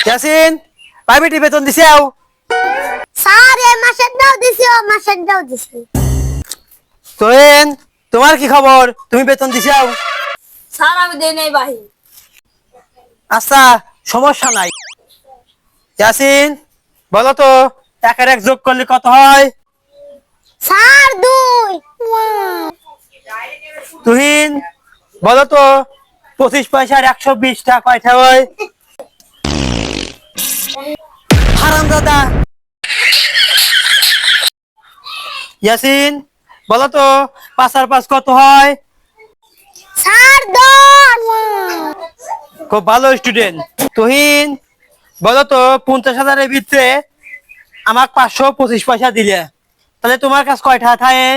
Yasin private বেতন দিছেও? Sir এই মাসের দাও দিছি ও মাসের দাও দিছি। তোয়েন তোমার কি খবর, তুমি বেতন দিছেও? স্যার আমি দেই নাই ভাই। আচ্ছা সমস্যা নাই। ইয়াসিন বলো তো একের এক যোগ করলে কত হয়? স্যার 2। তুহিন বলো তো 25 পয়সার 120 টাকা কয়টা হয়? হারাম দাদা। ইয়াসিন বলো তো 5 আর 5 কত হয়? স্যার 10। খুব ভালো স্টুডেন্ট। তুহিন বলো তো 50,000-এর ভিতরে আমাকে 525 পয়সা দিলে, তাহলে তোমার কাছে কয়টা থাকে?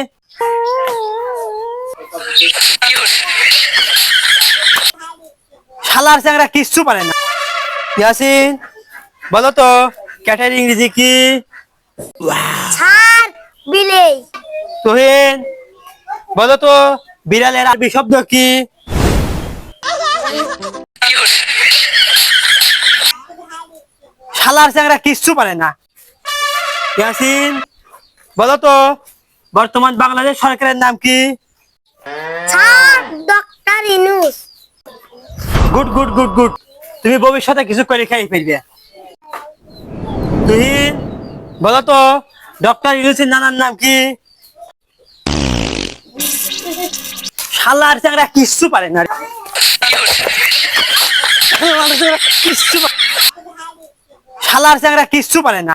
শালার চ্যাংড়া কিচ্ছু পারে না। ইয়াসিন বলো তো ক্যাটের ইংরেজি কি? স্যার বিলেই। তুহিন বলো তো বিড়ালের আরবি শব্দ কি? শালার চ্যাংড়া কিচ্ছু পারে না। ইয়াসিন বলো তো বর্তমান বাংলাদেশ সরকারের নাম কি? Sir doctor Yunus. Good good good good, তুমি ভবিষ্যতে কিছু করে খাই ফেলবে। তুহিন বলো তো ডক্টর ইউনুসের নানার নাম কি? শালার চ্যাংড়া কিচ্ছু পারে না। শালার চ্যাংড়া কিচ্ছু পারে না।